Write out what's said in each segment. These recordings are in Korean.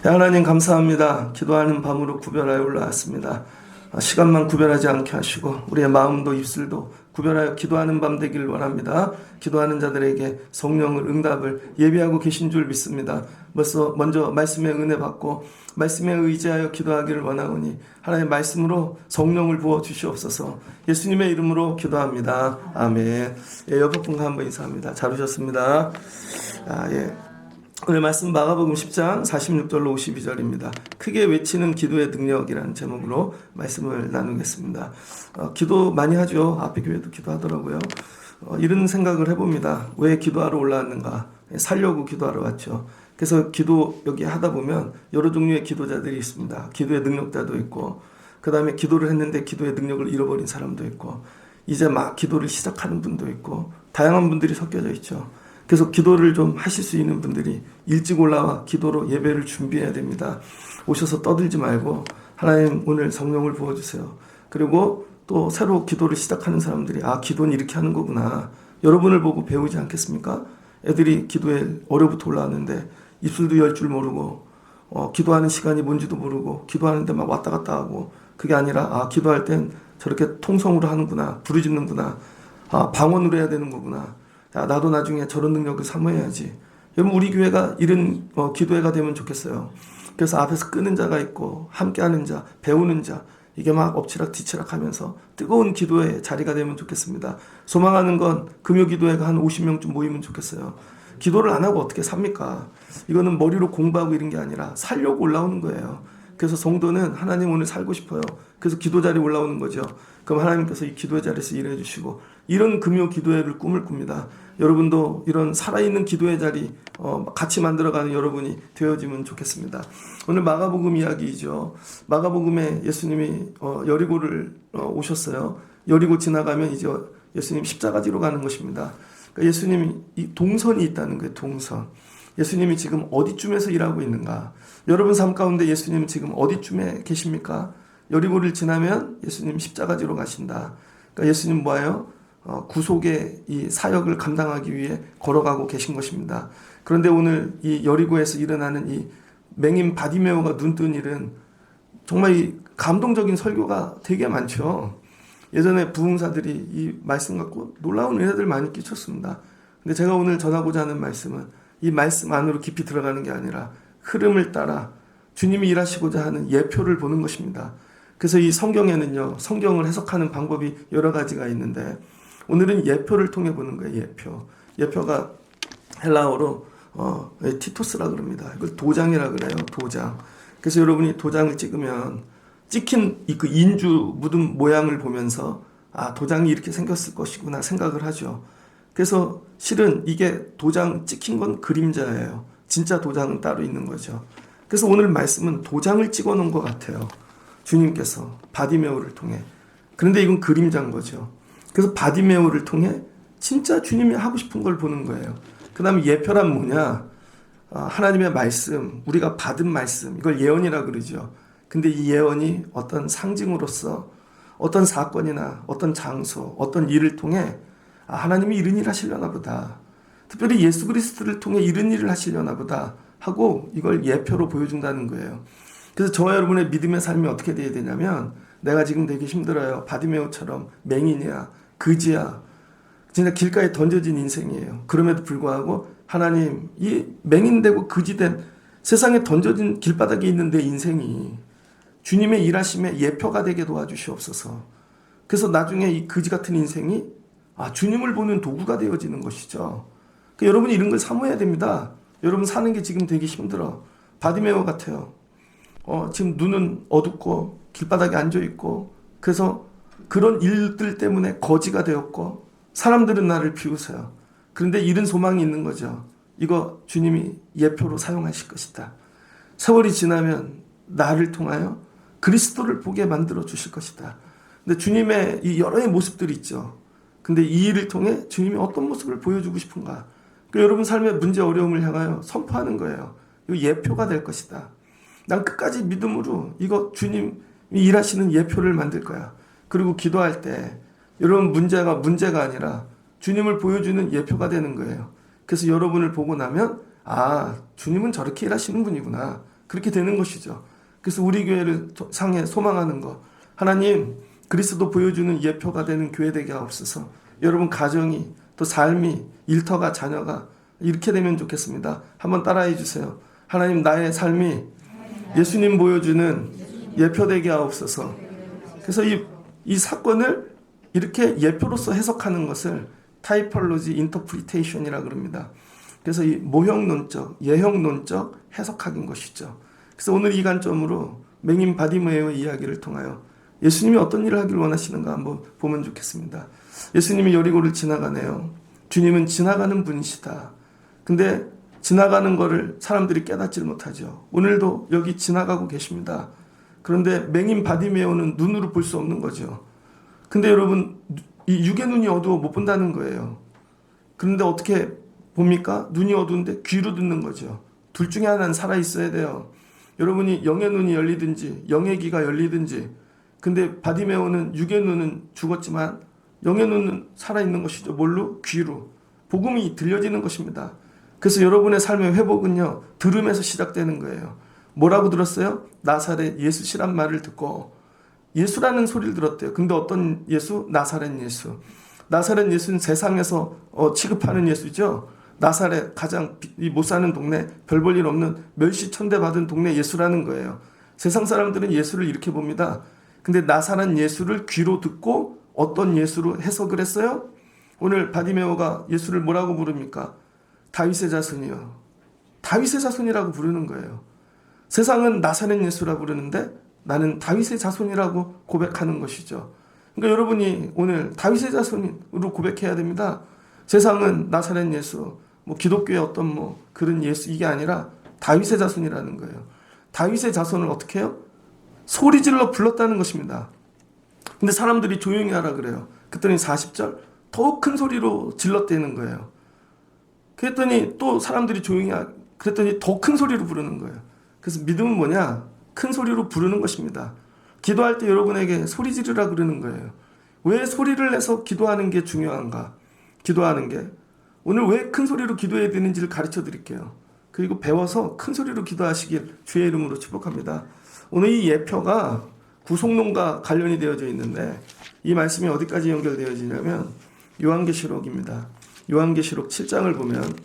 하나님 감사합니다. 기도하는 밤으로 구별하여 올라왔습니다. 시간만 구별하지 않게 하시고 우리의 마음도 입술도 구별하여 기도하는 밤 되길 원합니다. 기도하는 자들에게 성령을 응답을 예비하고 계신 줄 믿습니다. 먼저 말씀의 은혜 받고 말씀에 의지하여 기도하기를 원하오니 하나님의 말씀으로 성령을 부어 주시옵소서. 예수님의 이름으로 기도합니다. 아멘. 옆에 분과 한번 인사합니다. 잘 오셨습니다. 오늘 말씀 마가복음 10장 46절로 52절입니다. 크게 외치는 기도의 능력이라는 제목으로 말씀을 나누겠습니다. 기도 많이 하죠. 앞에 교회도 기도하더라고요. 이런 생각을 해봅니다. 왜 기도하러 올라왔는가? 살려고 기도하러 왔죠. 그래서 기도 여기 하다 보면 여러 종류의 기도자들이 있습니다. 기도의 능력자도 있고, 그 다음에 기도를 했는데 기도의 능력을 잃어버린 사람도 있고, 이제 막 기도를 시작하는 분도 있고, 다양한 분들이 섞여져 있죠. 그래서 기도를 좀 하실 수 있는 분들이 일찍 올라와 기도로 예배를 준비해야 됩니다. 오셔서 떠들지 말고 하나님 오늘 성령을 부어주세요. 그리고 또 새로 기도를 시작하는 사람들이 기도는 이렇게 하는 거구나. 여러분을 보고 배우지 않겠습니까? 애들이 기도에 어려부터 올라왔는데 입술도 열 줄 모르고 기도하는 시간이 뭔지도 모르고 기도하는데 막 왔다 갔다 하고, 그게 아니라 기도할 땐 저렇게 통성으로 하는구나, 부르짖는구나, 방언으로 해야 되는 거구나, 나도 나중에 저런 능력을 사모해야지. 여러분, 우리 교회가 이런 기도회가 되면 좋겠어요. 그래서 앞에서 끄는 자가 있고 함께하는 자, 배우는 자, 이게 막 엎치락 뒤치락 하면서 뜨거운 기도의 자리가 되면 좋겠습니다. 소망하는 건 금요 기도회가 한 50명쯤 모이면 좋겠어요. 기도를 안 하고 어떻게 삽니까? 이거는 머리로 공부하고 이런 게 아니라 살려고 올라오는 거예요. 그래서 성도는 하나님 오늘 살고 싶어요. 그래서 기도 자리에 올라오는 거죠. 그럼 하나님께서 이 기도의 자리에서 일해 주시고, 이런 금요 기도회를 꿈을 꿉니다. 여러분도 이런 살아있는 기도의 자리 같이 만들어가는 여러분이 되어지면 좋겠습니다. 오늘 마가복음 이야기이죠. 마가복음에 예수님이 여리고를 오셨어요. 여리고 지나가면 이제 예수님 십자가 지로 가는 것입니다. 그러니까 예수님이 이 동선이 있다는 거예요. 동선. 예수님이 지금 어디쯤에서 일하고 있는가? 여러분 삶 가운데 예수님은 지금 어디쯤에 계십니까? 여리고를 지나면 예수님 십자가지로 가신다. 그러니까 예수님 뭐예요? 구속의 이 사역을 감당하기 위해 걸어가고 계신 것입니다. 그런데 오늘 이 여리고에서 일어나는 이 맹인 바디메오가 눈뜬 일은 정말 이 감동적인 설교가 되게 많죠. 예전에 부흥사들이 이 말씀 갖고 놀라운 은혜들 많이 끼쳤습니다. 근데 제가 오늘 전하고자 하는 말씀은 이 말씀 안으로 깊이 들어가는 게 아니라 흐름을 따라 주님이 일하시고자 하는 예표를 보는 것입니다. 그래서 이 성경에는요, 성경을 해석하는 방법이 여러 가지가 있는데 오늘은 예표를 통해 보는 거예요. 예표. 예표가 헬라어로 티토스라 그럽니다. 이걸 도장이라 그래요. 도장. 그래서 여러분이 도장을 찍으면 찍힌 그 인주 묻은 모양을 보면서 도장이 이렇게 생겼을 것이구나 생각을 하죠. 그래서 실은 이게 도장 찍힌 건 그림자예요. 진짜 도장은 따로 있는 거죠. 그래서 오늘 말씀은 도장을 찍어 놓은 것 같아요. 주님께서 바디메오를 통해. 그런데 이건 그림자인 거죠. 그래서 바디메오를 통해 진짜 주님이 하고 싶은 걸 보는 거예요. 그 다음에 예표란 뭐냐? 하나님의 말씀, 우리가 받은 말씀, 이걸 예언이라 그러죠. 근데 이 예언이 어떤 상징으로서 어떤 사건이나 어떤 장소, 어떤 일을 통해 하나님이 이런 일 하시려나 보다. 특별히 예수 그리스도를 통해 이런 일을 하시려나 보다 하고 이걸 예표로 보여준다는 거예요. 그래서 저와 여러분의 믿음의 삶이 어떻게 돼야 되냐면, 내가 지금 되게 힘들어요. 바디메오처럼 맹인이야, 그지야, 진짜 길가에 던져진 인생이에요. 그럼에도 불구하고 하나님, 이 맹인되고 그지된 세상에 던져진 길바닥에 있는 내 인생이 주님의 일하심의 예표가 되게 도와주시옵소서. 그래서 나중에 이 그지 같은 인생이 주님을 보는 도구가 되어지는 것이죠. 그러니까 여러분이 이런 걸 사모해야 됩니다. 여러분 사는 게 지금 되게 힘들어. 바디메오 같아요. 지금 눈은 어둡고 길바닥에 앉아있고, 그래서 그런 일들 때문에 거지가 되었고 사람들은 나를 비웃어요. 그런데 이런 소망이 있는 거죠. 이거 주님이 예표로 사용하실 것이다. 세월이 지나면 나를 통하여 그리스도를 보게 만들어 주실 것이다. 근데 주님의 이 여러의 모습들이 있죠. 근데 이 일을 통해 주님이 어떤 모습을 보여주고 싶은가? 그러니까 여러분 삶의 문제 어려움을 향하여 선포하는 거예요. 이거 예표가 될 것이다. 난 끝까지 믿음으로 이거 주님 일하시는 예표를 만들 거야. 그리고 기도할 때 여러분 문제가 아니라 주님을 보여주는 예표가 되는 거예요. 그래서 여러분을 보고 나면 주님은 저렇게 일하시는 분이구나. 그렇게 되는 것이죠. 그래서 우리 교회를 상해 소망하는 것, 하나님 그리스도 보여주는 예표가 되는 교회 되게 하옵소서. 여러분 가정이 또 삶이 일터가 자녀가 이렇게 되면 좋겠습니다. 한번 따라해 주세요. 하나님 나의 삶이 예수님 보여주는 예표 되게 하옵소서. 그래서 이 사건을 이렇게 예표로서 해석하는 것을 타이폴로지 인터프리테이션이라고 그럽니다. 그래서 이 모형론적, 예형론적 해석학인 것이죠. 그래서 오늘 이 관점으로 맹인 바디메오의 이야기를 통하여 예수님이 어떤 일을 하길 원하시는가 한번 보면 좋겠습니다. 예수님이 여리고를 지나가네요. 주님은 지나가는 분이시다. 근데 지나가는 거를 사람들이 깨닫질 못하죠. 오늘도 여기 지나가고 계십니다. 그런데 맹인 바디메오는 눈으로 볼 수 없는 거죠. 근데 여러분 이 육의 눈이 어두워 못 본다는 거예요. 그런데 어떻게 봅니까? 눈이 어두운데 귀로 듣는 거죠. 둘 중에 하나는 살아있어야 돼요. 여러분이 영의 눈이 열리든지 영의 귀가 열리든지, 근데 바디메오는 육의 눈은 죽었지만 영의 눈은 살아있는 것이죠. 뭘로? 귀로. 복음이 들려지는 것입니다. 그래서 여러분의 삶의 회복은요, 들음에서 시작되는 거예요. 뭐라고 들었어요? 나사렛 예수시란 말을 듣고 예수라는 소리를 들었대요. 근데 어떤 예수? 나사렛 예수. 나사렛 예수는 세상에서 취급하는 예수죠. 나사렛 가장 못 사는 동네, 별 볼 일 없는 멸시천대 받은 동네 예수라는 거예요. 세상 사람들은 예수를 이렇게 봅니다. 근데 나사렛 예수를 귀로 듣고 어떤 예수로 해석을 했어요? 오늘 바디메오가 예수를 뭐라고 부릅니까? 다윗의 자손이요. 다윗의 자손이라고 부르는 거예요. 세상은 나사렛 예수라고 부르는데 나는 다윗의 자손이라고 고백하는 것이죠. 그러니까 여러분이 오늘 다윗의 자손으로 고백해야 됩니다. 세상은 나사렛 예수, 기독교의 어떤 그런 예수, 이게 아니라 다윗의 자손이라는 거예요. 다윗의 자손을 어떻게 해요? 소리질러 불렀다는 것입니다. 근데 사람들이 조용히 하라 그래요. 그랬더니 40절 더 큰 소리로 질렀다는 거예요. 그랬더니 또 사람들이 그랬더니 더 큰 소리로 부르는 거예요. 그래서 믿음은 뭐냐? 큰 소리로 부르는 것입니다. 기도할 때 여러분에게 소리 지르라 그러는 거예요. 왜 소리를 내서 기도하는 게 중요한가? 기도하는 게 오늘 왜 큰 소리로 기도해야 되는지를 가르쳐 드릴게요. 그리고 배워서 큰 소리로 기도하시길 주의 이름으로 축복합니다. 오늘 이 예표가 구속론과 관련이 되어져 있는데 이 말씀이 어디까지 연결되어지냐면 요한계시록입니다. 요한계시록 7장을 보면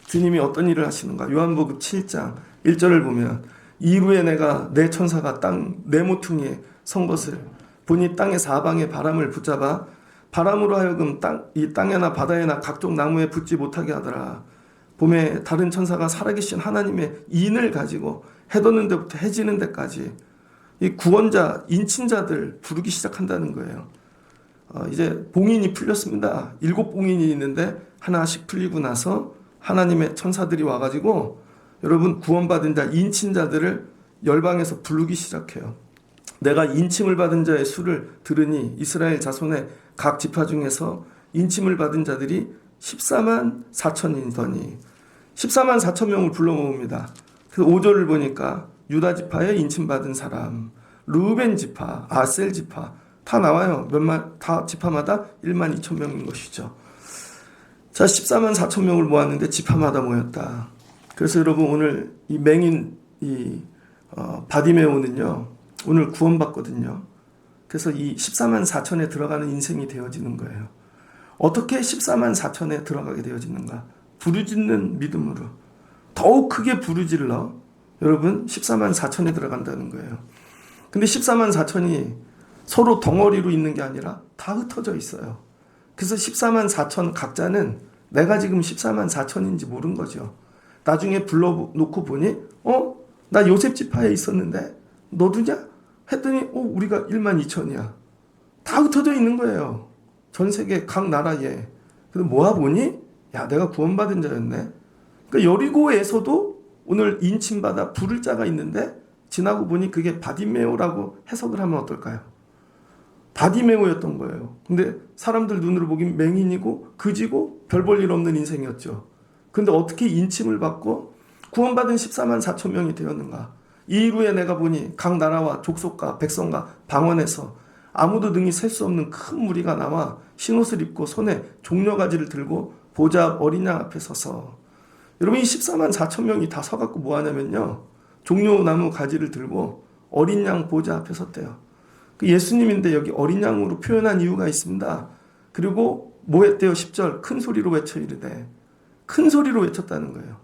주님이 어떤 일을 하시는가? 요한복음 7장 1절을 보면 이후에 내가 내 천사가 내 모퉁이에 선 것을 보니 땅의 사방에 바람을 붙잡아 바람으로 하여금 이 땅에나 바다에나 각종 나무에 붙지 못하게 하더라. 봄에 다른 천사가 살아계신 하나님의 인을 가지고 해 돋는 데부터 해 지는 데까지 이 구원자, 인친자들 부르기 시작한다는 거예요. 이제 봉인이 풀렸습니다. 7봉인이 있는데 하나씩 풀리고 나서 하나님의 천사들이 와가지고 여러분 구원받은 자, 인친자들을 열방에서 부르기 시작해요. 내가 인침을 받은 자의 수를 들으니 이스라엘 자손의 각 지파 중에서 인침을 받은 자들이 14만 4천이더니 14만 4천 명을 불러 모읍니다. 그 5절을 보니까 유다 지파에 인침받은 사람, 르우벤 지파, 아셀 지파 다 나와요. 다 지파마다 1만 2천 명인 것이죠. 자, 14만 4천 명을 모았는데 지파마다 모였다. 그래서 여러분 오늘 이 맹인 바디메오는요 오늘 구원받거든요. 그래서 이 14만 4천에 들어가는 인생이 되어지는 거예요. 어떻게 14만 4천에 들어가게 되어지는가? 부르짖는 믿음으로 더욱 크게 부르질러 여러분 14만 4천에 들어간다는 거예요. 근데 14만 4천이 서로 덩어리로 있는 게 아니라 다 흩어져 있어요. 그래서 14만 4천 각자는 내가 지금 14만 4천인지 모른 거죠. 나중에 불러놓고 보니 나 요셉 지파에 있었는데 너도냐? 했더니 우리가 1만 2천이야. 다 흩어져 있는 거예요. 전 세계 각 나라에. 근데 모아보니 야 내가 구원받은 자였네. 그러니까 여리고에서도 오늘 인침받아 부를 자가 있는데 지나고 보니 그게 바디메오라고 해석을 하면 어떨까요? 바디메오였던 거예요. 근데 사람들 눈으로 보긴 맹인이고 그지고 별 볼 일 없는 인생이었죠. 근데 어떻게 인침을 받고 구원받은 14만 4천 명이 되었는가? 이 이후에 내가 보니 각 나라와 족속과 백성과 방언에서 아무도 능히 셀 수 없는 큰 무리가 나와 흰옷을 입고 손에 종려가지를 들고 보좌 앞 어린 양 앞에 서서, 여러분 이 14만 4천 명이 다 서갖고 뭐 하냐면요, 종려나무 가지를 들고 어린 양 보좌 앞에 섰대요. 그 예수님인데 여기 어린 양으로 표현한 이유가 있습니다. 그리고 뭐 했대요? 10절 큰 소리로 외쳐 이르되, 큰 소리로 외쳤다는 거예요.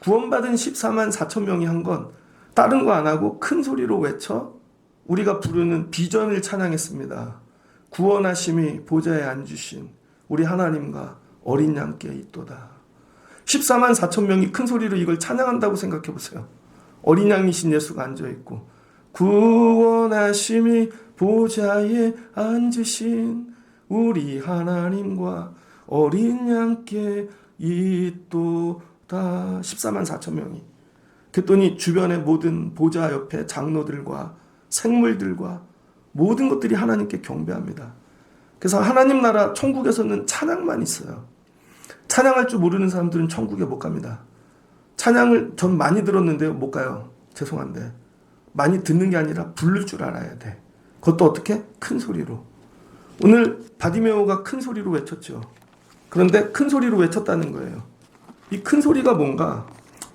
구원받은 14만 4천 명이 한 건 다른 거 안 하고 큰 소리로 외쳐 우리가 부르는 비전을 찬양했습니다. 구원하심이 보좌에 앉으신 우리 하나님과 어린 양께 있도다. 14만 4천 명이 큰 소리로 이걸 찬양한다고 생각해 보세요. 어린 양이신 예수가 앉아있고, 구원하심이 보좌에 앉으신 우리 하나님과 어린 양께 있도다. 14만 4천 명이. 그랬더니 주변의 모든 보좌 옆에 장로들과 생물들과 모든 것들이 하나님께 경배합니다. 그래서 하나님 나라 천국에서는 찬양만 있어요. 찬양할 줄 모르는 사람들은 천국에 못 갑니다. 찬양을 전 많이 들었는데요, 못 가요. 죄송한데. 많이 듣는 게 아니라 부를 줄 알아야 돼. 그것도 어떻게? 큰 소리로. 오늘 바디메오가 큰 소리로 외쳤죠. 그런데 큰 소리로 외쳤다는 거예요. 이 큰 소리가 뭔가?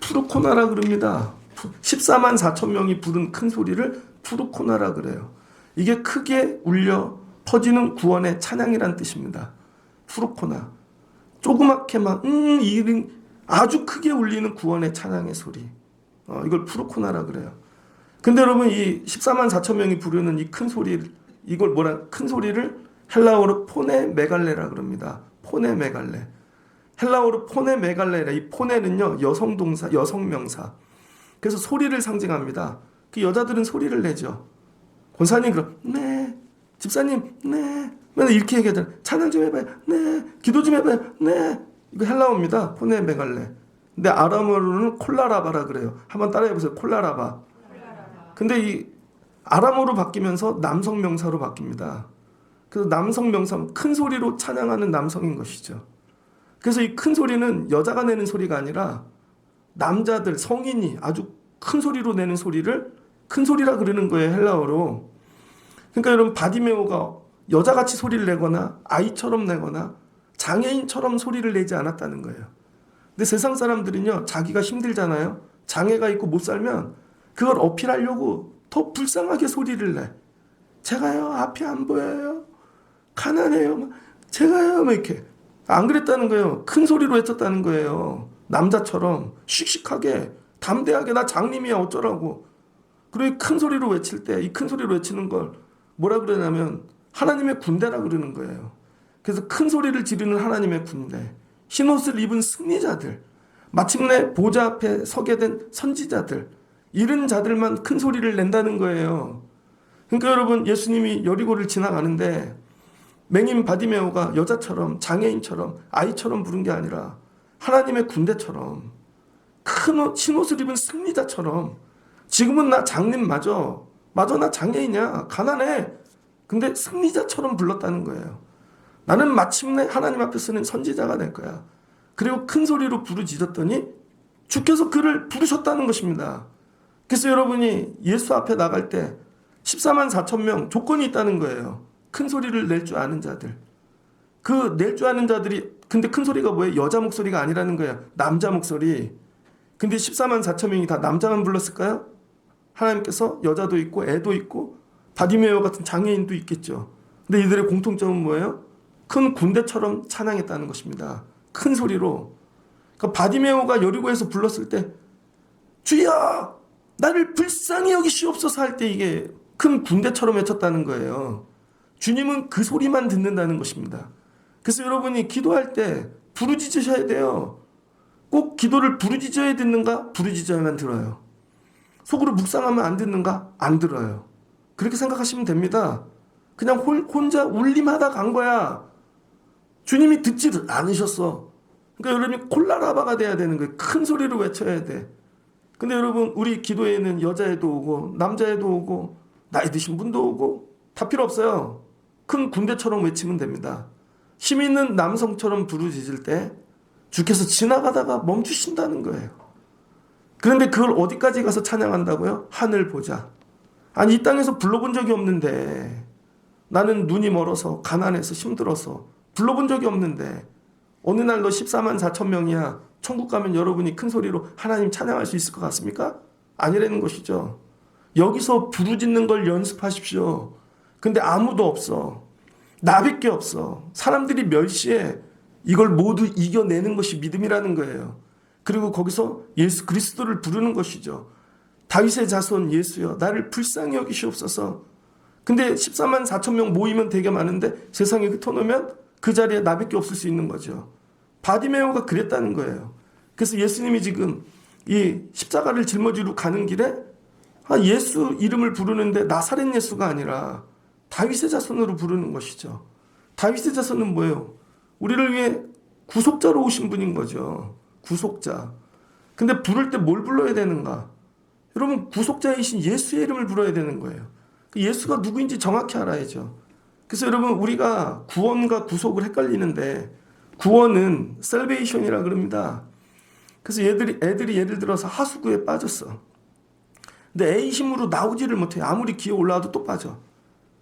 푸르코나라 그럽니다. 14만 4천 명이 부른 큰 소리를 푸르코나라 그래요. 이게 크게 울려 퍼지는 구원의 찬양이란 뜻입니다. 푸르코나. 조그맣게 막 아주 크게 울리는 구원의 찬양의 소리. 이걸 푸르코나라 그래요. 근데 여러분 이 14만 4천 명이 부르는 이 큰 소리를, 이걸 큰 소리를 헬라어로 포네 메갈레라 그럽니다. 포네 메갈레. 헬라어로 포네 메갈레라. 이 포네는요, 여성 동사, 여성 명사. 그래서 소리를 상징합니다. 그 여자들은 소리를 내죠. 권사님 그럼 네, 집사님 네, 맨날 이렇게 얘기하잖아요. 찬양 좀 해봐요. 네, 기도 좀 해봐요. 네. 이거 헬라어입니다. 포네 메갈레. 근데 아람어로는 콜라라바라 그래요. 한번 따라해보세요. 콜라라바. 근데 이 아람어로 바뀌면서 남성 명사로 바뀝니다. 그래서 남성 명사, 큰 소리로 찬양하는 남성인 것이죠. 그래서 이 큰 소리는 여자가 내는 소리가 아니라 남자들, 성인이 아주 큰 소리로 내는 소리를 큰 소리라 그러는 거예요, 헬라어로. 그러니까 여러분 바디메오가 여자같이 소리를 내거나 아이처럼 내거나 장애인처럼 소리를 내지 않았다는 거예요. 근데 세상 사람들은요, 자기가 힘들잖아요. 장애가 있고 못 살면 그걸 어필하려고 더 불쌍하게 소리를 내. 제가요, 앞이 안 보여요. 가난해요. 제가요, 막 이렇게. 안 그랬다는 거예요. 큰 소리로 외쳤다는 거예요. 남자처럼 씩씩하게 담대하게 나 장님이야 어쩌라고. 그리고 큰 소리로 외칠 때 이 큰 소리로 외치는 걸 뭐라 그러냐면 하나님의 군대라 그러는 거예요. 그래서 큰 소리를 지르는 하나님의 군대, 흰옷을 입은 승리자들, 마침내 보좌 앞에 서게 된 선지자들, 이런 자들만 큰 소리를 낸다는 거예요. 그러니까 여러분 예수님이 여리고를 지나가는데 맹인 바디메오가 여자처럼 장애인처럼 아이처럼 부른 게 아니라 하나님의 군대처럼 큰 흰옷을 입은 승리자처럼, 지금은 나 장님 맞아 나 장애인이야 가난해, 근데 승리자처럼 불렀다는 거예요. 나는 마침내 하나님 앞에 서는 선지자가 될 거야. 그리고 큰 소리로 부르짖었더니 주께서 그를 부르셨다는 것입니다. 그래서 여러분이 예수 앞에 나갈 때 14만 4천 명 조건이 있다는 거예요. 큰 소리를 낼 줄 아는 자들. 그 낼 줄 아는 자들이, 근데 큰 소리가 뭐예요? 여자 목소리가 아니라는 거예요. 남자 목소리. 근데 14만 4천 명이 다 남자만 불렀을까요? 하나님께서 여자도 있고 애도 있고 바디메오 같은 장애인도 있겠죠. 근데 이들의 공통점은 뭐예요? 큰 군대처럼 찬양했다는 것입니다. 큰 소리로. 그러니까 바디메오가 여리고에서 불렀을 때 주여 나를 불쌍히 여기시옵소서 할 때 이게 큰 군대처럼 외쳤다는 거예요. 주님은 그 소리만 듣는다는 것입니다. 그래서 여러분이 기도할 때 부르짖으셔야 돼요. 꼭 기도를 부르짖어야 듣는가? 부르짖어야만 들어요. 속으로 묵상하면 안 듣는가? 안 들어요. 그렇게 생각하시면 됩니다. 그냥 혼자 울림하다 간 거야. 주님이 듣지 않으셨어. 그러니까 여러분이 콜라라바가 돼야 되는 거예요. 큰 소리로 외쳐야 돼. 근데 여러분 우리 기도에는 여자애도 오고 남자애도 오고 나이 드신 분도 오고 다 필요 없어요. 큰 군대처럼 외치면 됩니다. 힘 있는 남성처럼 부르짖을 때 주께서 지나가다가 멈추신다는 거예요. 그런데 그걸 어디까지 가서 찬양한다고요? 하늘 보자. 아니 이 땅에서 불러본 적이 없는데, 나는 눈이 멀어서 가난해서 힘들어서 불러본 적이 없는데 어느 날 너 14만 4천 명이야. 천국 가면 여러분이 큰 소리로 하나님 찬양할 수 있을 것 같습니까? 아니라는 것이죠. 여기서 부르짖는 걸 연습하십시오. 근데 아무도 없어. 나밖에 없어. 사람들이 멸시해. 이걸 모두 이겨내는 것이 믿음이라는 거예요. 그리고 거기서 예수 그리스도를 부르는 것이죠. 다윗의 자손 예수여, 나를 불쌍히 여기시옵소서. 근데 14만 4천 명 모이면 되게 많은데 세상에 흩어놓으면 그 자리에 나밖에 없을 수 있는 거죠. 바디메오가 그랬다는 거예요. 그래서 예수님이 지금 이 십자가를 짊어지러 가는 길에 예수 이름을 부르는데 나사렛 예수가 아니라 다윗의 자손으로 부르는 것이죠. 다윗의 자손은 뭐예요? 우리를 위해 구속자로 오신 분인 거죠. 구속자. 근데 부를 때 뭘 불러야 되는가? 여러분, 구속자이신 예수의 이름을 불러야 되는 거예요. 예수가 누구인지 정확히 알아야죠. 그래서 여러분, 우리가 구원과 구속을 헷갈리는데, 구원은 셀베이션이라 그럽니다. 그래서 애들이 예를 들어서 하수구에 빠졌어. 근데 에이 힘으로 나오지를 못해. 아무리 기어 올라와도 또 빠져.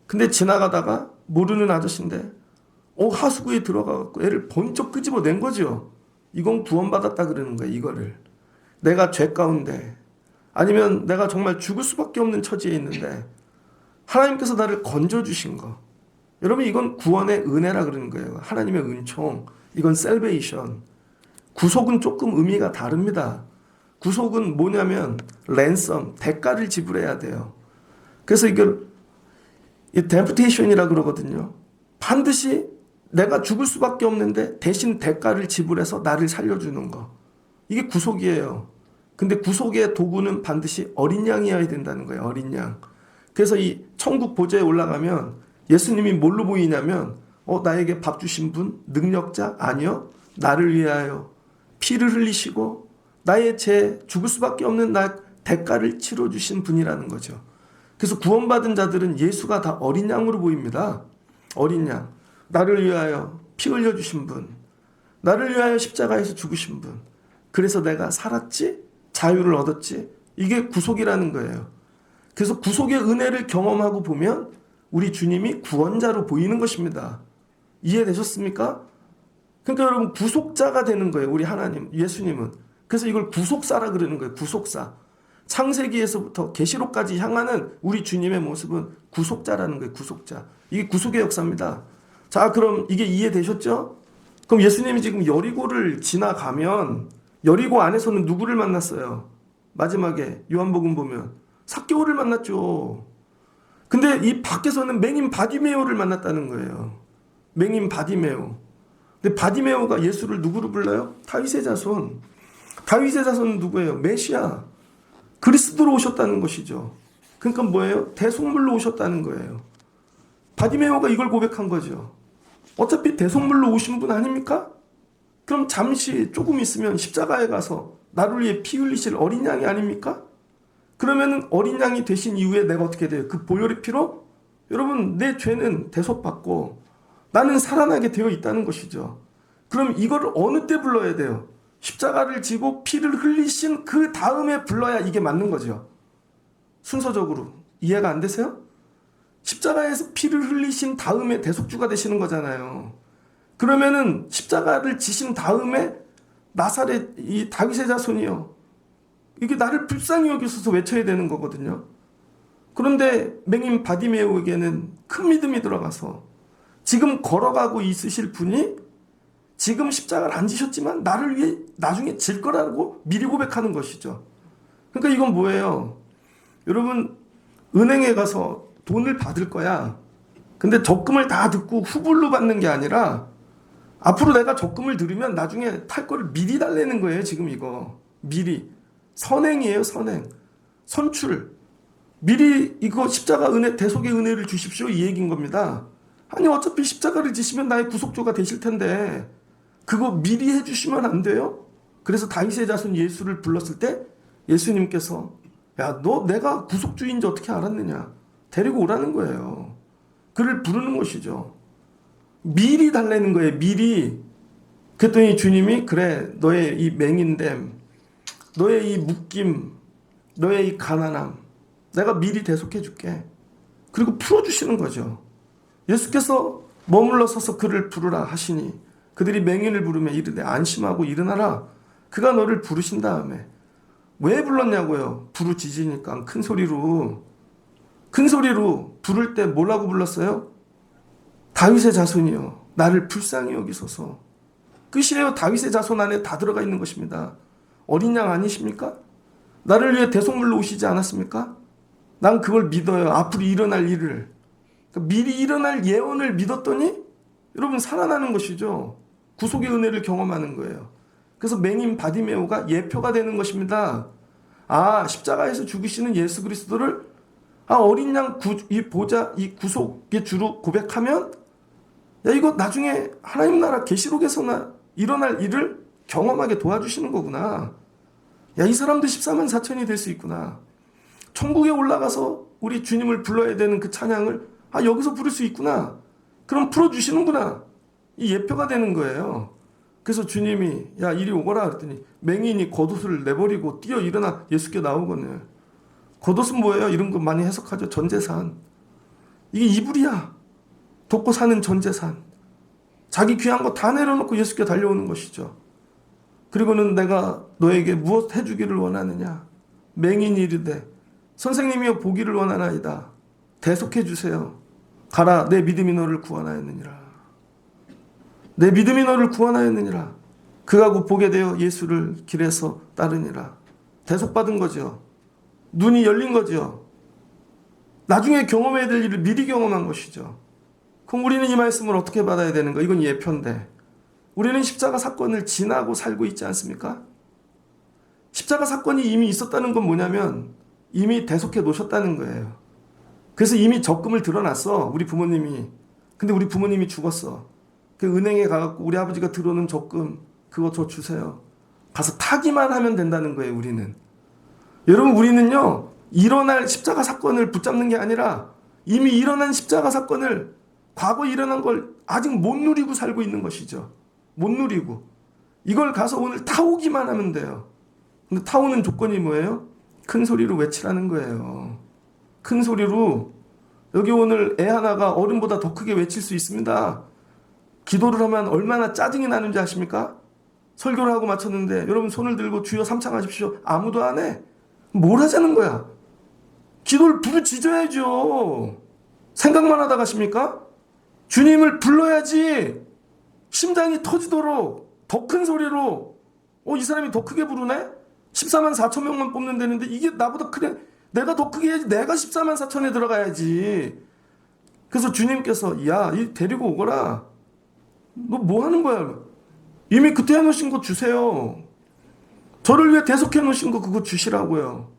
근데 지나가다가 모르는 아저씨인데 하수구에 들어가갖고 애를 번쩍 끄집어낸 거죠. 이건 구원받았다 그러는 거예요. 이거를 내가 죄 가운데, 아니면 내가 정말 죽을 수밖에 없는 처지에 있는데 하나님께서 나를 건져주신 거, 여러분 이건 구원의 은혜라 그러는 거예요. 하나님의 은총. 이건 셀베이션. 구속은 조금 의미가 다릅니다. 구속은 뭐냐면 랜섬, 대가를 지불해야 돼요. 그래서 이걸 데프테이션이라 그러거든요. 반드시 내가 죽을 수밖에 없는데 대신 대가를 지불해서 나를 살려주는 거. 이게 구속이에요. 근데 구속의 도구는 반드시 어린 양이어야 된다는 거예요. 어린 양. 그래서 이 천국 보좌에 올라가면 예수님이 뭘로 보이냐면 나에게 밥 주신 분? 능력자? 아니요. 나를 위하여 피를 흘리시고 나의 죄, 죽을 수밖에 없는 나 대가를 치러주신 분이라는 거죠. 그래서 구원받은 자들은 예수가 다 어린 양으로 보입니다. 어린 양. 나를 위하여 피 흘려주신 분. 나를 위하여 십자가에서 죽으신 분. 그래서 내가 살았지? 자유를 얻었지? 이게 구속이라는 거예요. 그래서 구속의 은혜를 경험하고 보면 우리 주님이 구원자로 보이는 것입니다. 이해되셨습니까? 그러니까 여러분, 구속자가 되는 거예요. 우리 하나님, 예수님은. 그래서 이걸 구속사라 그러는 거예요. 구속사. 창세기에서부터 계시록까지 향하는 우리 주님의 모습은 구속자라는 거예요. 구속자. 이게 구속의 역사입니다. 자, 그럼 이게 이해되셨죠? 그럼 예수님이 지금 여리고를 지나가면 여리고 안에서는 누구를 만났어요? 마지막에 요한복음 보면 삭개오를 만났죠. 근데 이 밖에서는 맹인 바디메오를 만났다는 거예요. 맹인 바디메오. 근데 바디메오가 예수를 누구로 불러요? 다윗의 자손. 다윗의 자손은 누구예요? 메시아. 그리스도로 오셨다는 것이죠. 그러니까 뭐예요? 대속물로 오셨다는 거예요. 바디메오가 이걸 고백한 거죠. 어차피 대속물로 오신 분 아닙니까? 그럼 잠시 조금 있으면 십자가에 가서 나를 위해 피 흘리실 어린 양이 아닙니까? 그러면은 어린 양이 되신 이후에 내가 어떻게 돼요? 그 보혈의 피로 여러분 내 죄는 대속받고 나는 살아나게 되어 있다는 것이죠. 그럼 이거를 어느 때 불러야 돼요? 십자가를 지고 피를 흘리신 그 다음에 불러야 이게 맞는 거죠. 순서적으로. 이해가 안 되세요? 십자가에서 피를 흘리신 다음에 대속주가 되시는 거잖아요. 그러면은 십자가를 지신 다음에 나사렛 이 다윗의 자손이요, 이게 나를 불쌍히 여기셔서 외쳐야 되는 거거든요. 그런데 맹인 바디메오에게는 큰 믿음이 들어가서 지금 걸어가고 있으실 분이 지금 십자가를 안 지셨지만 나를 위해 나중에 질 거라고 미리 고백하는 것이죠. 그러니까 이건 뭐예요? 여러분, 은행에 가서 돈을 받을 거야. 근데 적금을 다 듣고 후불로 받는 게 아니라 앞으로 내가 적금을 들으면 나중에 탈 거를 미리 달래는 거예요. 지금 이거 미리 선행이에요. 선행, 선출. 미리 이거 십자가 은혜, 대속의 은혜를 주십시오, 이 얘기인 겁니다. 아니 어차피 십자가를 지시면 나의 구속주가 되실 텐데 그거 미리 해주시면 안 돼요? 그래서 다윗의 자손 예수를 불렀을 때 예수님께서 야, 너 내가 구속주인지 어떻게 알았느냐, 데리고 오라는 거예요. 그를 부르는 것이죠. 미리 달래는 거예요. 미리. 그랬더니 주님이 그래, 너의 이 맹인됨, 너의 이 묶임, 너의 이 가난함 내가 미리 대속해 줄게. 그리고 풀어주시는 거죠. 예수께서 머물러 서서 그를 부르라 하시니 그들이 맹인을 부르며 이르되 안심하고 일어나라. 그가 너를 부르신 다음에 왜 불렀냐고요? 부르짖으니까 큰 소리로 부를 때 뭐라고 불렀어요? 다윗의 자손이요 나를 불쌍히 여기소서. 끝이에요. 다윗의 자손 안에 다 들어가 있는 것입니다. 어린 양 아니십니까? 나를 위해 대속물로 오시지 않았습니까? 난 그걸 믿어요. 앞으로 일어날 일을. 미리 일어날 예언을 믿었더니 여러분 살아나는 것이죠. 구속의 은혜를 경험하는 거예요. 그래서 맹인 바디메오가 예표가 되는 것입니다. 십자가에서 죽으시는 예수 그리스도를 어린 양 이 보좌 이 구속의 주로 고백하면 이거 나중에 하나님 나라 계시록에서나 일어날 일을 경험하게 도와주시는 거구나. 이 사람도 14만 4천이 될 수 있구나. 천국에 올라가서 우리 주님을 불러야 되는 그 찬양을 여기서 부를 수 있구나. 그럼 풀어주시는구나. 이 예표가 되는 거예요. 그래서 주님이 이리 오거라 그랬더니 맹인이 겉옷을 내버리고 뛰어 일어나 예수께 나오거든요. 겉옷은 뭐예요? 이런 거 많이 해석하죠. 전재산. 이게 이불이야. 돕고 사는 전재산. 자기 귀한 거 다 내려놓고 예수께 달려오는 것이죠. 그리고는 내가 너에게 무엇 해주기를 원하느냐? 맹인이 이르되 선생님이여 보기를 원하나이다. 대속해 주세요. 가라 내 믿음이 너를 구원하였느니라. 내 믿음이 너를 구원하였느니라. 그가 곧 보게 되어 예수를 길에서 따르니라. 대속받은 거죠. 눈이 열린 거죠. 나중에 경험해야 될 일을 미리 경험한 것이죠. 그럼 우리는 이 말씀을 어떻게 받아야 되는 거예요? 이건 예표인데 우리는 십자가 사건을 지나고 살고 있지 않습니까? 십자가 사건이 이미 있었다는 건 뭐냐면 이미 대속해 놓으셨다는 거예요. 그래서 이미 적금을 들어놨어 우리 부모님이. 근데 우리 부모님이 죽었어. 그 은행에 가갖고 우리 아버지가 들어오는 적금 그거 저 주세요. 가서 타기만 하면 된다는 거예요. 우리는. 여러분 우리는요 일어날 십자가 사건을 붙잡는 게 아니라 이미 일어난 십자가 사건을 과거 일어난 걸 아직 못 누리고 살고 있는 것이죠. 못 누리고 이걸 가서 오늘 타오기만 하면 돼요. 근데 타오는 조건이 뭐예요? 큰 소리로 외치라는 거예요. 큰 소리로. 여기 오늘 애 하나가 어른보다 더 크게 외칠 수 있습니다. 기도를 하면 얼마나 짜증이 나는지 아십니까? 설교를 하고 마쳤는데 여러분 손을 들고 주여 삼창하십시오. 아무도 안 해. 뭘 하자는 거야? 기도를 부르짖어야죠. 생각만 하다 가십니까? 주님을 불러야지. 심장이 터지도록 더 큰 소리로. 이 사람이 더 크게 부르네? 14만 4천 명만 뽑는 데는데 이게 나보다 크네. 내가 더 크게 해야지. 내가 14만 4천에 들어가야지. 그래서 주님께서 이 데리고 오거라. 너 뭐 하는 거야? 이미 그때 해놓으신 거 주세요. 저를 위해 대속해 놓으신 거 그거 주시라고요.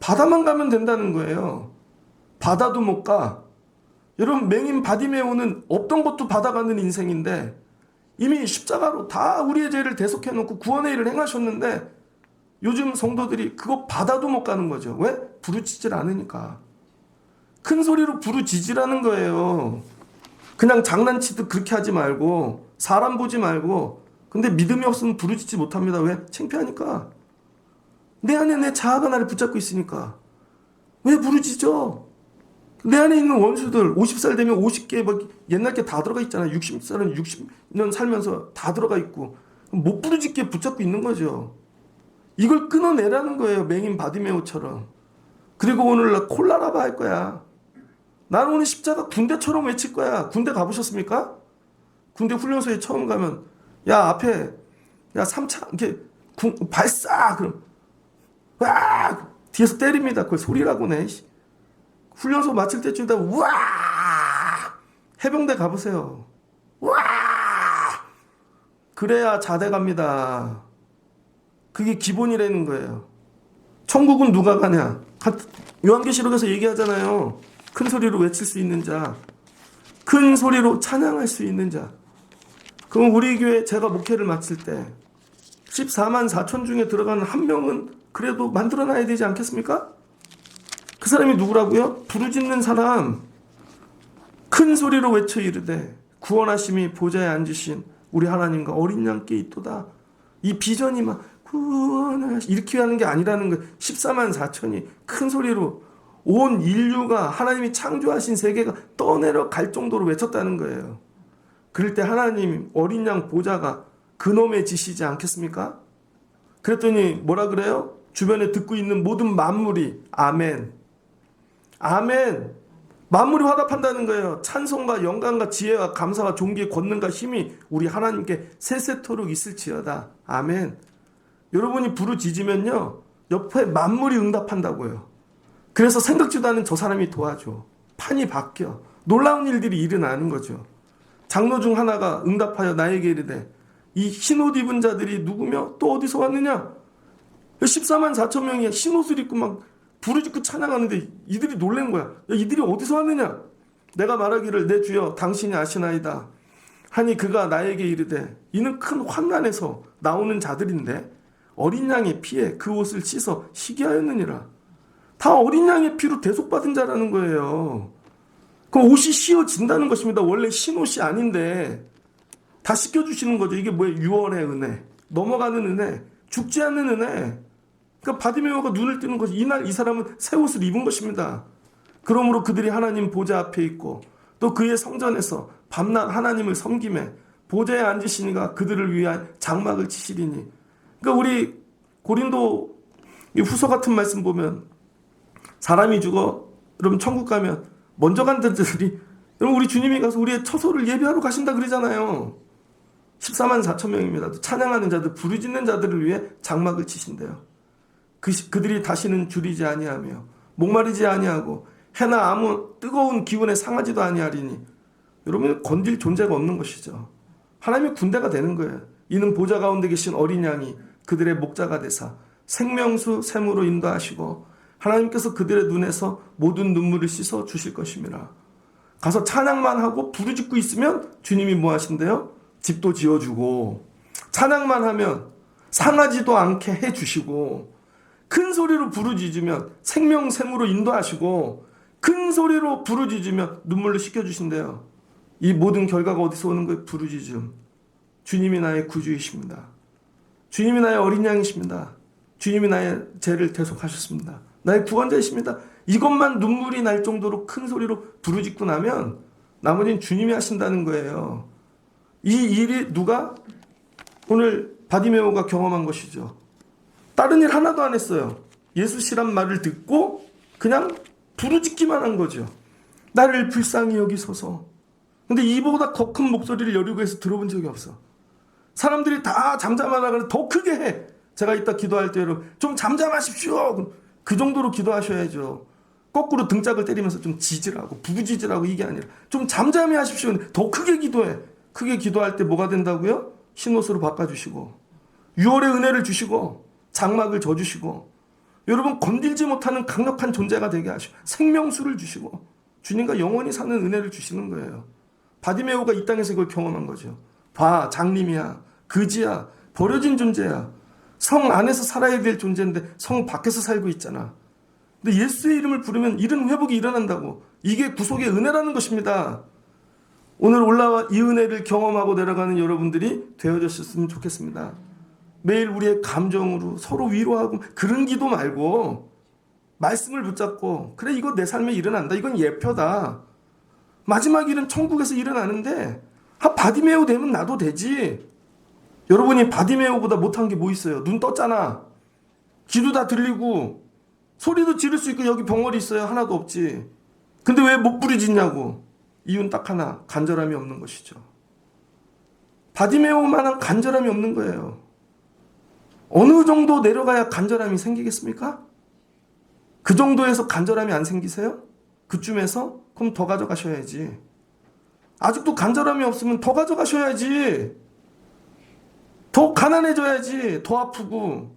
바다만 가면 된다는 거예요. 바다도 못 가. 여러분 맹인 바디메오는 없던 것도 받아가는 인생인데 이미 십자가로 다 우리의 죄를 대속해 놓고 구원의 일을 행하셨는데 요즘 성도들이 그거 바다도 못 가는 거죠. 왜? 부르짖질 않으니까. 큰 소리로 부르짖으라는 거예요. 그냥 장난치듯 그렇게 하지 말고 사람 보지 말고. 근데 믿음이 없으면 부르짖지 못합니다. 왜? 창피하니까. 내 안에 내 자아가 나를 붙잡고 있으니까. 왜 부르짖어? 내 안에 있는 원수들 50살 되면 50개 옛날 게 다 들어가 있잖아요. 60살은 60년 살면서 다 들어가 있고 못 부르짖게 붙잡고 있는 거죠. 이걸 끊어내라는 거예요. 맹인 바디메오처럼. 그리고 오늘 나 콜라라바 할 거야. 나는 오늘 십자가 군대처럼 외칠 거야. 군대 가보셨습니까? 군대 훈련소에 처음 가면 앞에 3차 이렇게 발사 그럼 와 뒤에서 때립니다. 그걸 소리라고 내. 훈련소 마칠 때쯤 되면 우와 해병대 가보세요. 우와 그래야 자대 갑니다. 그게 기본이라는 거예요. 천국은 누가 가냐? 요한계시록에서 얘기하잖아요. 큰 소리로 외칠 수 있는 자, 큰 소리로 찬양할 수 있는 자. 그럼 우리 교회 제가 목회를 마칠 때 14만 4천 중에 들어가는 한 명은 그래도 만들어놔야 되지 않겠습니까? 그 사람이 누구라고요? 부르짖는 사람. 큰 소리로 외쳐 이르되 구원하심이 보좌에 앉으신 우리 하나님과 어린 양께 있도다. 이 비전이 막 이렇게 하는 게 아니라는 거예요. 14만 4천이 큰 소리로 온 인류가 하나님이 창조하신 세계가 떠내려 갈 정도로 외쳤다는 거예요. 그럴 때 하나님 어린 양 보좌가 그놈의 짓이지 않겠습니까? 그랬더니 뭐라 그래요? 주변에 듣고 있는 모든 만물이 아멘. 아멘. 만물이 화답한다는 거예요. 찬송과 영광과 지혜와 감사와 존귀 권능과 힘이 우리 하나님께 세세토록 있을지어다. 아멘. 여러분이 부르짖으면요 옆에 만물이 응답한다고요. 그래서 생각지도 않은 저 사람이 도와줘. 판이 바뀌어. 놀라운 일들이 일어나는 거죠. 장로 중 하나가 응답하여 나에게 이르되 이 흰옷 입은 자들이 누구며 또 어디서 왔느냐? 14만 4천 명이 흰옷을 입고 막 부르짖고 찬양하는데 이들이 놀란 거야. 야, 이들이 어디서 왔느냐? 내가 말하기를 내 주여 당신이 아시나이다 하니 그가 나에게 이르되 이는 큰 환난에서 나오는 자들인데 어린 양의 피에 그 옷을 씻어 희게 하였느니라. 다 어린 양의 피로 대속받은 자라는 거예요. 그럼 옷이 씌어진다는 것입니다. 원래 흰 옷이 아닌데 다 씻겨주시는 거죠. 이게 뭐예요? 6월의 은혜, 넘어가는 은혜, 죽지 않는 은혜. 그러니까 바디메오가 눈을 뜨는 것이 이날 이 사람은 새 옷을 입은 것입니다. 그러므로 그들이 하나님 보좌 앞에 있고 또 그의 성전에서 밤낮 하나님을 섬김에 보좌에 앉으시니가 그들을 위한 장막을 치시리니. 그러니까 우리 고린도 후서 같은 말씀 보면 사람이 죽어 여러분 천국 가면 먼저 간 자들이 여러분 우리 주님이 가서 우리의 처소를 예비하러 가신다 그러잖아요. 14만 4천 명입니다. 찬양하는 자들, 부르짖는 자들을 위해 장막을 치신대요. 그들이 다시는 줄이지 아니하며 목마르지 아니하고 해나 아무 뜨거운 기운에 상하지도 아니하리니. 여러분 건질 존재가 없는 것이죠. 하나님의 군대가 되는 거예요. 이는 보좌 가운데 계신 어린 양이 그들의 목자가 되사 생명수 샘으로 인도하시고 하나님께서 그들의 눈에서 모든 눈물을 씻어 주실 것입니다. 가서 찬양만 하고 부르짖고 있으면 주님이 뭐 하신대요? 집도 지어주고 찬양만 하면 상하지도 않게 해주시고 큰 소리로 부르짖으면 생명샘으로 인도하시고 큰 소리로 부르짖으면 눈물로 씻겨주신대요. 이 모든 결과가 어디서 오는 거예요? 부르짖음. 주님이 나의 구주이십니다. 주님이 나의 어린 양이십니다. 주님이 나의 죄를 대속하셨습니다. 나의 구원자이십니다. 이것만 눈물이 날 정도로 큰 소리로 부르짖고 나면 나머지는 주님이 하신다는 거예요. 이 일이 누가? 오늘 바디메오가 경험한 것이죠. 다른 일 하나도 안 했어요. 예수시란 말을 듣고 그냥 부르짖기만 한 거죠. 나를 불쌍히 여기소서. 근데 이보다 더 큰 목소리를 여리고 해서 들어본 적이 없어. 사람들이 다 잠잠하라고 더 크게 해. 제가 이따 기도할 때 여러분 좀 잠잠하십시오. 그 정도로 기도하셔야죠. 거꾸로 등짝을 때리면서 좀 지지라고 부부지지라고 이게 아니라 좀 잠잠히 하십시오. 더 크게 기도해. 크게 기도할 때 뭐가 된다고요? 흰옷으로 바꿔주시고 6월의 은혜를 주시고 장막을 져주시고 여러분 건들지 못하는 강력한 존재가 되게 하시고 생명수를 주시고 주님과 영원히 사는 은혜를 주시는 거예요. 바디메오가 이 땅에서 그걸 경험한 거죠. 봐, 장님이야, 그지야, 버려진 존재야. 성 안에서 살아야 될 존재인데 성 밖에서 살고 있잖아. 근데 예수의 이름을 부르면 이런 회복이 일어난다고. 이게 구속의 은혜라는 것입니다. 오늘 올라와 이 은혜를 경험하고 내려가는 여러분들이 되어졌으면 좋겠습니다. 매일 우리의 감정으로 서로 위로하고 그런 기도 말고 말씀을 붙잡고 그래 이거 내 삶에 일어난다. 이건 예표다. 마지막 일은 천국에서 일어나는데 바디메오 되면 나도 되지. 여러분이 바디메오보다 못한 게 뭐 있어요? 눈 떴잖아. 귀도 다 들리고 소리도 지를 수 있고 여기 병원이 있어요. 하나도 없지. 근데 왜 못 부르짖냐고. 이유는 딱 하나. 간절함이 없는 것이죠. 바디메오만한 간절함이 없는 거예요. 어느 정도 내려가야 간절함이 생기겠습니까? 그 정도에서 간절함이 안 생기세요? 그쯤에서? 그럼 더 가져가셔야지. 아직도 간절함이 없으면 더 가져가셔야지. 더 가난해져야지. 더 아프고.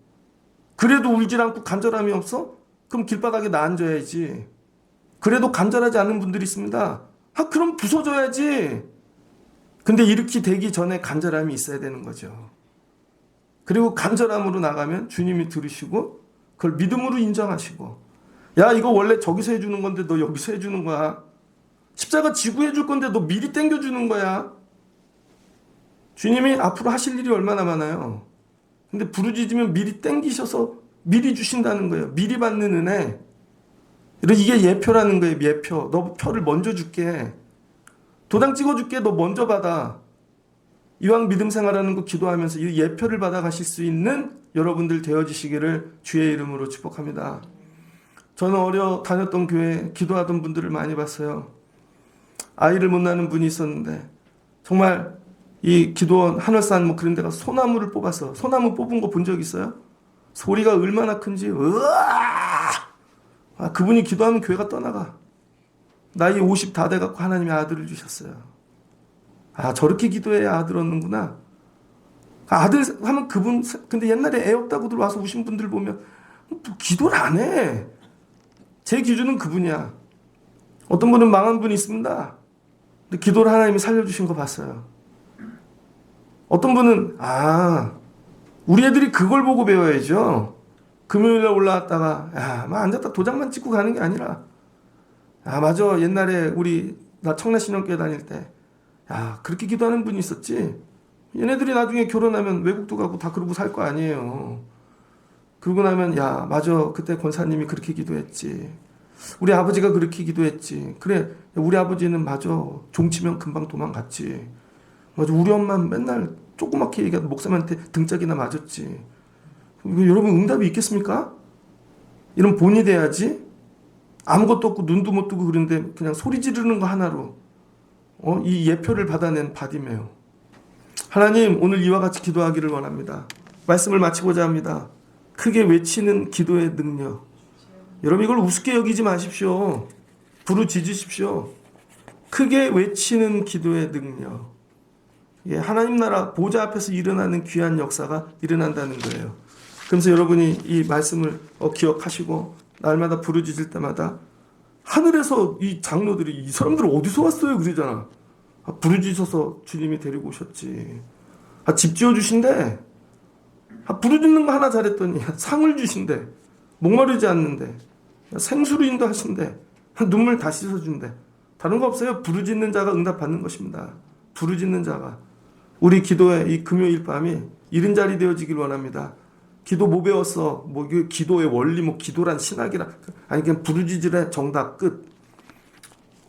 그래도 울질 않고 간절함이 없어? 그럼 길바닥에 나 앉아야지. 그래도 간절하지 않은 분들이 있습니다. 그럼 부서져야지. 근데 이렇게 되기 전에 간절함이 있어야 되는 거죠. 그리고 간절함으로 나가면 주님이 들으시고 그걸 믿음으로 인정하시고 야 이거 원래 저기서 해주는 건데 너 여기서 해주는 거야. 십자가 지구 해줄 건데 너 미리 땡겨주는 거야. 주님이 앞으로 하실 일이 얼마나 많아요. 근데 부르짖으면 미리 땡기셔서 미리 주신다는 거예요. 미리 받는 은혜. 이게 예표라는 거예요. 예표. 너 표를 먼저 줄게. 도장 찍어줄게. 너 먼저 받아. 이왕 믿음 생활하는 거 기도하면서 이 예표를 받아 가실 수 있는 여러분들 되어지시기를 주의 이름으로 축복합니다. 저는 다녔던 교회에 기도하던 분들을 많이 봤어요. 아이를 못 낳는 분이 있었는데 정말 이 기도원 한월산 뭐 그런 데가 소나무를 뽑아서 소나무 뽑은 거 본 적 있어요? 소리가 얼마나 큰지 그분이 기도하면 교회가 떠나가. 나이 50 다 돼갖고 하나님이 아들을 주셨어요. 저렇게 기도해야 아들 얻는구나. 아들 하면 그분, 근데 옛날에 애 없다고 들어와서 우신 분들 보면 뭐 기도를 안 해. 제 기준은 그분이야. 어떤 분은 망한 분이 있습니다. 근데 기도를 하나님이 살려주신 거 봤어요. 어떤 분은 우리 애들이 그걸 보고 배워야죠. 금요일날 올라왔다가 막 앉았다 도장만 찍고 가는 게 아니라 맞아 옛날에 나 청라신령교회 다닐 때 그렇게 기도하는 분이 있었지. 얘네들이 나중에 결혼하면 외국도 가고 다 그러고 살 거 아니에요. 그러고 나면 맞아 그때 권사님이 그렇게 기도했지. 우리 아버지가 그렇게 기도했지. 그래 우리 아버지는 맞아 종치면 금방 도망갔지. 맞아 우리 엄마는 맨날 조그맣게 얘기하고 목사님한테 등짝이나 맞았지. 여러분 응답이 있겠습니까? 이런 본이 돼야지. 아무것도 없고 눈도 못 뜨고 그런데 그냥 소리 지르는 거 하나로 이 예표를 받아낸 바디메오. 하나님 오늘 이와 같이 기도하기를 원합니다. 말씀을 마치고자 합니다. 크게 외치는 기도의 능력. 여러분 이걸 우습게 여기지 마십시오. 부르짖으십시오. 크게 외치는 기도의 능력. 하나님 나라 보좌 앞에서 일어나는 귀한 역사가 일어난다는 거예요. 그러면서 여러분이 이 말씀을 기억하시고 날마다 부르짖을 때마다 하늘에서 이 장로들이 이 사람들 어디서 왔어요? 그러잖아. 부르짖어서 주님이 데리고 오셨지. 집 지어주신대. 부르짖는 거 하나 잘했더니 상을 주신대. 목마르지 않는데. 생수로 인도하신대. 눈물 다 씻어준대. 다른 거 없어요. 부르짖는 자가 응답받는 것입니다. 부르짖는 자가. 우리 기도의 이 금요일 밤이 이른 자리 되어지길 원합니다. 기도 뭐 배웠어? 기도의 원리, 기도란 신학이라. 그냥 부르짖으래 정답 끝.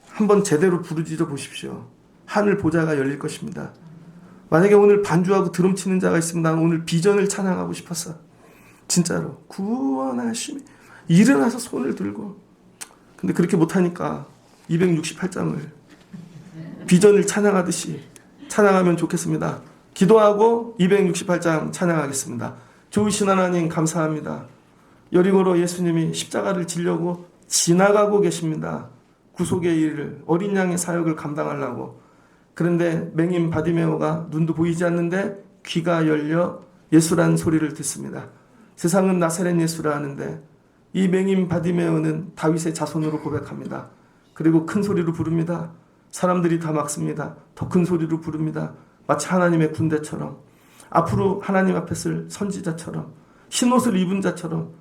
한번 제대로 부르짖어 보십시오. 하늘 보좌가 열릴 것입니다. 만약에 오늘 반주하고 드럼 치는 자가 있으면 나는 오늘 비전을 찬양하고 싶었어. 진짜로. 구원하심이. 일어나서 손을 들고. 근데 그렇게 못하니까 268장을 비전을 찬양하듯이 찬양하면 좋겠습니다. 기도하고 268장 찬양하겠습니다. 좋으신 하나님 감사합니다. 여리고로 예수님이 십자가를 지려고 지나가고 계십니다. 구속의 일을 어린 양의 사역을 감당하려고. 그런데 맹인 바디메오가 눈도 보이지 않는데 귀가 열려 예수라는 소리를 듣습니다. 세상은 나사렛 예수라 하는데 이 맹인 바디메오는 다윗의 자손으로 고백합니다. 그리고 큰 소리로 부릅니다. 사람들이 다 막습니다. 더 큰 소리로 부릅니다. 마치 하나님의 군대처럼 앞으로 하나님 앞에 쓸 선지자처럼 흰옷을 입은 자처럼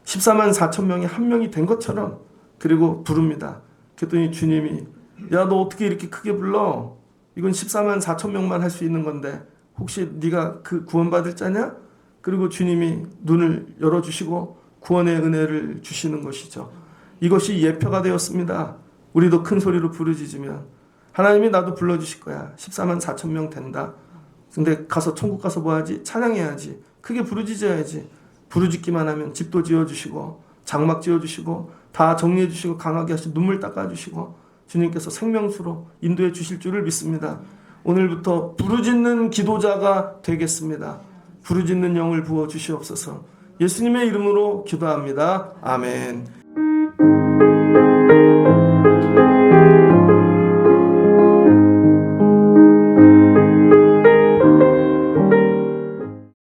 14만 4천 명이 한 명이 된 것처럼 그리고 부릅니다. 그랬더니 주님이 야 너 어떻게 이렇게 크게 불러? 이건 14만 4천 명만 할 수 있는 건데 혹시 네가 그 구원받을 자냐? 그리고 주님이 눈을 열어주시고 구원의 은혜를 주시는 것이죠. 이것이 예표가 되었습니다. 우리도 큰 소리로 부르짖으면 하나님이 나도 불러주실 거야. 14만 4천 명 된다. 근데 가서 천국 가서 뭐 하지? 찬양해야지. 크게 부르짖어야지. 부르짖기만 하면 집도 지어주시고 장막 지어주시고 다 정리해주시고 강하게 하시고 눈물 닦아주시고 주님께서 생명수로 인도해 주실 줄을 믿습니다. 오늘부터 부르짖는 기도자가 되겠습니다. 부르짖는 영을 부어 주시옵소서. 예수님의 이름으로 기도합니다. 아멘.